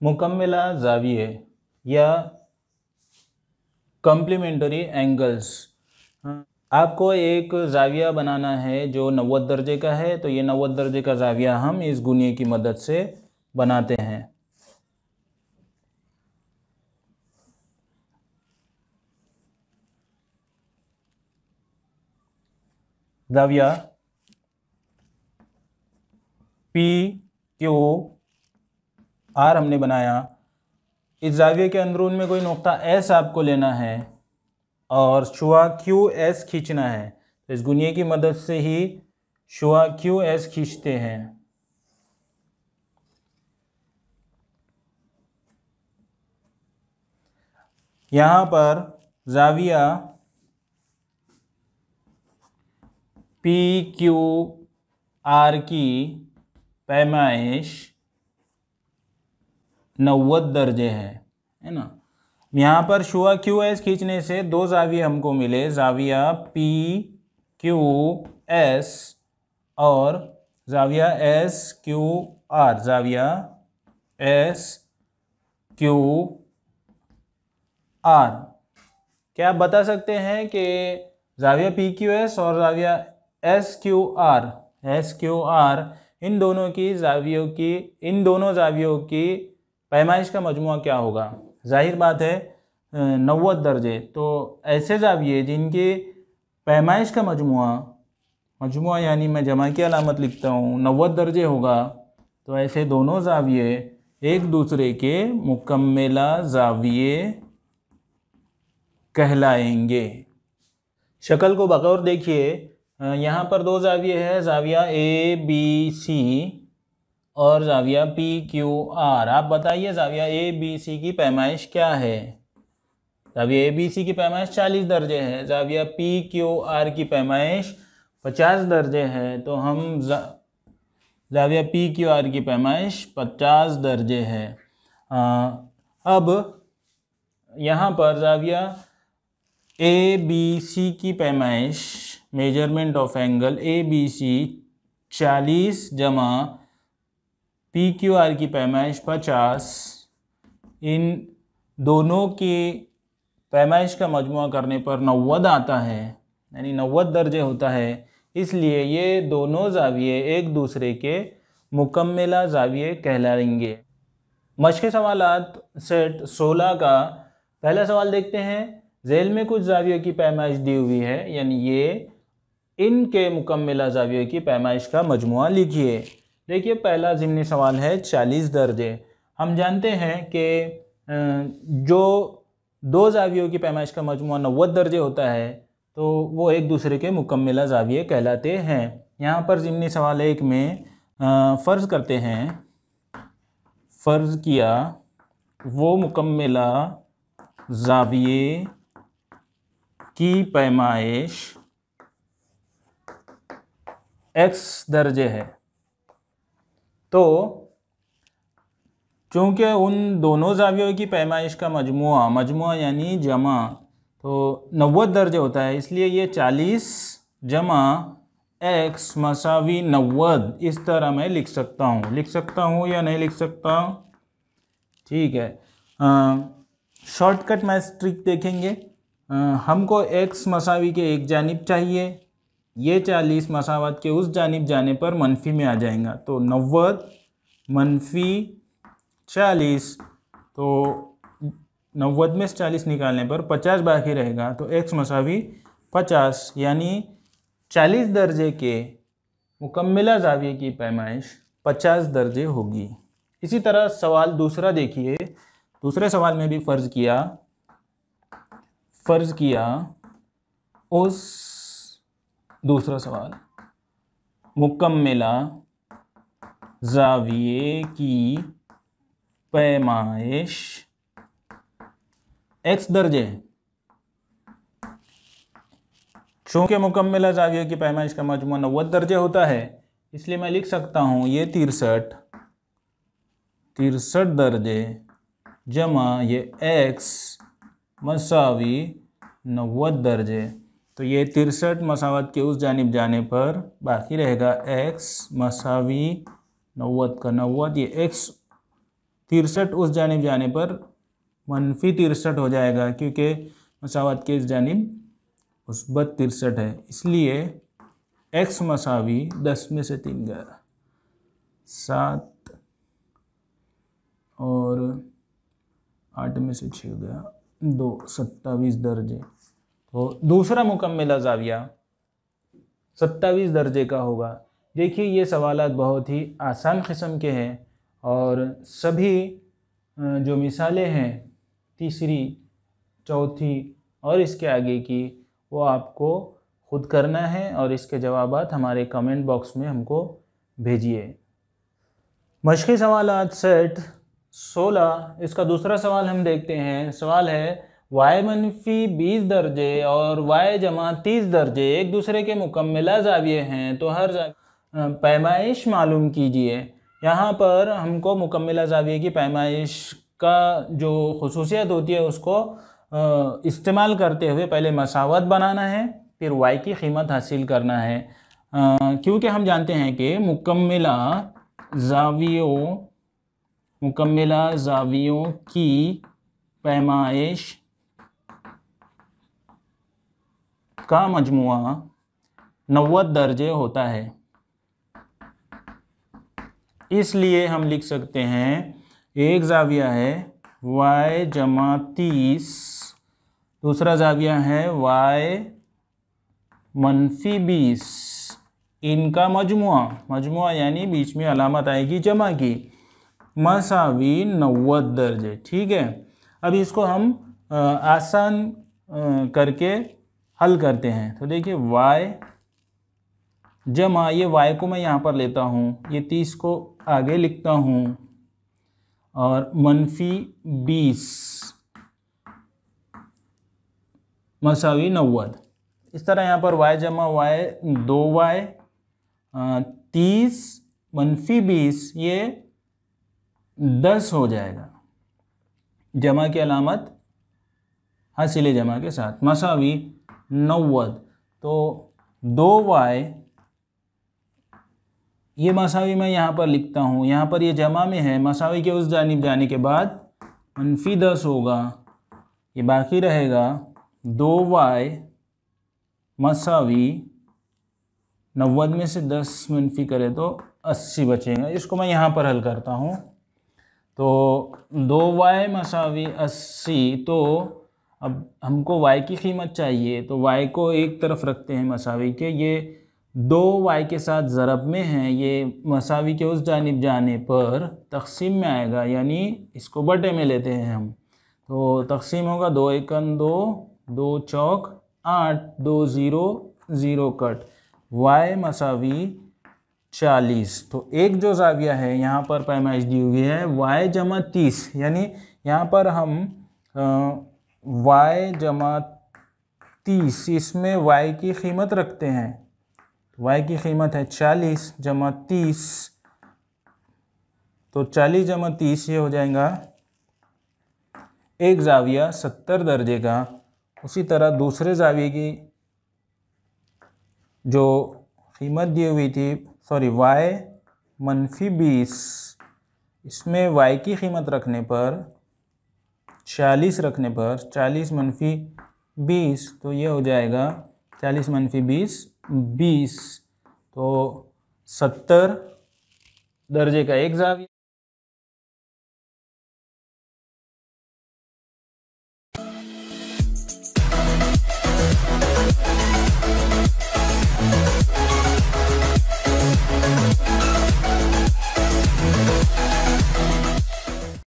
मुकम्मला ज़ाविये या complementary angles. आपको एक ज़ाविया बनाना है जो 90 दर्जे का है, तो ये 90 दर्जे का ज़ाविया हम इस गुनिये की मदद से बनाते हैं। ज़ाविया पी क्यू आर हमने बनाया। इस ज़ाविये के अंदरून में कोई नुक्ता एस आपको लेना है और शुआ क्यू एस खींचना है। तो इस गुनिये की मदद से ही शुआ क्यू एस खींचते हैं। यहाँ पर ज़ाविया पी क्यू आर की पैमाइश 90 दर्जे है ना। यहाँ पर शुआ क्यू एस खींचने से दो ज़ाविये हमको मिले, ज़ाविया पी क्यू एस और ज़ाविया एस क्यू आर। ज़ाविया एस क्यू आर। क्या आप बता सकते हैं कि ज़ाविया पी क्यू एस और ज़ाविया एस क्यू आर इन दोनों ज़ावियों की पैमाइश का मजमुआ क्या होगा? जाहिर बात है 90 दर्जे। तो ऐसे ज़ाविये जिनकी पैमाइश का मजमुआ यानी मैं जमा की अलामत लिखता हूँ 90 दर्जे होगा, तो ऐसे दोनों ज़ाविये एक दूसरे के मुकम्मला ज़ाविये कहलाएंगे। शक्ल को बगौर देखिए, यहाँ पर दो ज़ाविये हैं, ज़ाविया ए बी सी और ज़ाविया पी क्यू आर। आप बताइए ज़ाविया ए बी सी की पैमाइश क्या है? ज़ाविया ए बी सी की पैमाइश 40 दर्जे है। ज़ाविया पी क्यू आर की पैमाइश 50 दर्जे है। तो हम ज़ाविया पी क्यू आर की पैमाइश 50 दर्जे है। अब यहाँ पर ज़ाविया ए बी सी की पैमाइश, measurement of angle A B C 40 जमा पी क्यू आर की पैमाइश 50, इन दोनों की पैमाइश का मजमुआ करने पर 90 आता है, यानी 90 दर्जे होता है। इसलिए ये दोनों ज़ाविये एक दूसरे के मुकम्मला ज़ाविये कहलाएंगे। मश्क़ सवालात सेट 16 का पहला सवाल देखते हैं। झेल में कुछ ज़ावियों की पैमाइश दी हुई है, यानी ये इनके मुकम्मला ज़ावियों की पैमाइश का मजमुआ लिखिए। देखिए पहला ज़िम्नी सवाल है 40 दर्जे। हम जानते हैं कि जो दो ज़ावियों की पैमाइश का मजमुआ 90 दर्जे होता है, तो वो एक दूसरे के मुकम्मला ज़ाविये कहलाते हैं। यहाँ पर ज़िम्नी सवाल 1 में फ़र्ज़ करते हैं, फ़र्ज़ किया वो मुकम्मला ज़ाविये की पैमाइश x दर्जे है। तो चूँकि उन दोनों ज़ावियों की पैमाइश का मजमुआ यानी जमा तो 90 दर्जे होता है, इसलिए ये 40 जमा x मसावी 90 इस तरह मैं लिख सकता हूँ या नहीं लिख सकता? ठीक है। शॉर्टकट मैथ ट्रिक देखेंगे। हमको x मसावी के एक जानिब चाहिए, ये 40 मसावत के उस जानिब जाने पर मनफी में आ जाएगा, तो 90 मनफी 40, तो 90 में से 40 निकालने पर 50 बाकी रहेगा, तो x मसावी 50, यानी 40 दर्जे के मुकम्मला ज़ाविये की पैमाइश 50 दर्जे होगी। इसी तरह सवाल दूसरा देखिए। दूसरे सवाल में भी फ़र्ज़ किया उस दूसरा सवाल मुकम्मला ज़ाविये की पैमाइश x दर्जे। चूँकि मुकम्मला ज़ाविये की पैमाइश का मजमुआ 90 दर्जे होता है, इसलिए मैं लिख सकता हूँ ये 63 दर्जे जमा ये x मसावी 90 दर्जे। तो ये 63 मसावत के उस जानिब जाने पर बाकी रहेगा x मसावी 90 का 90, ये x 63 उस जानिब जाने पर -63 हो जाएगा, क्योंकि मसावत के इस जानिब मुस्बत 63 है। इसलिए x मसावी 10 में से 3 गया 7 और 8 में से 6 गया 2, 27 दर्जे। तो दूसरा मुकम्मिला ज़ाविया 27 दर्जे का होगा। देखिए ये सवालात बहुत ही आसान किस्म के हैं और सभी जो मिसालें हैं तीसरी, चौथी और इसके आगे की, वो आपको ख़ुद करना है और इसके जवाबात हमारे कमेंट बॉक्स में हमको भेजिए। मशक़ी सवालात सेट 16, इसका दूसरा सवाल हम देखते हैं। सवाल है y-20 दर्जे और y जमा 30 दर्जे एक दूसरे के मुकम्मिला ज़ाविये हैं, तो हर पैमाइश मालूम कीजिए। यहाँ पर हमको मुकम्मिला ज़ाविये की पैमाइश का जो खुसूसियत होती है उसको इस्तेमाल करते हुए पहले मसावत बनाना है, फिर y की कीमत हासिल करना है। क्योंकि हम जानते हैं कि मुकम्मिला ज़ावियों की पैमाइश का मजमुआ 90 दर्जे होता है। इसलिए हम लिख सकते हैं एक ज़ाविया है y जमा 30, दूसरा ज़ाविया है y -20, इनका मजमुआ यानी बीच में अलामत आएगी जमा की, मसावी 90 दर्जे। ठीक है, अब इसको हम आसान करके हल करते हैं। तो देखिए y जमा, ये y को मैं यहाँ पर लेता हूँ, ये 30 को आगे लिखता हूँ और -20 मसावी 90। इस तरह यहाँ पर y जमा y 2y 30 -20 ये 10 हो जाएगा, जमा की अलामत हासिल जमा के साथ, मसावी 90। तो 2y ये मसावी मैं यहाँ पर लिखता हूँ, यहाँ पर ये जमा में है, मसावी के उस जानिब जाने के बाद -10 होगा, ये बाकी रहेगा 2y मसावी 90 में से 10 मनफी करें तो 80 बचेगा। इसको मैं यहाँ पर हल करता हूँ। तो 2y मसावी 80, तो अब हमको y की कीमत चाहिए, तो y को एक तरफ रखते हैं मसावी के, ये 2y के साथ ज़रब में है, ये मसावी के उस जानिब जाने पर तक़सीम में आएगा, यानी इसको बटे में लेते हैं हम। तो तक़सीम होगा 2 एकन 2, 2 चौक 8, 2 0 0 कट, y मसावी 40। तो एक जो ज़ाविया है यहाँ पर पैमाइश दी हुई है y जमा 30, यानी यहाँ पर हम y जमा 30, इसमें y की कीमत रखते हैं। y की कीमत है 40 जमा 30, तो 40 जमा 30 ये हो जाएगा एक ज़ाविया 70 दर्जे का। उसी तरह दूसरे ज़ाविये की जो कीमत दी हुई थी, y -20, इसमें y की कीमत रखने पर 40 रखने पर 40 -20, तो ये हो जाएगा 40 -20 20, तो 70 दर्जे का एक ज़ाविया।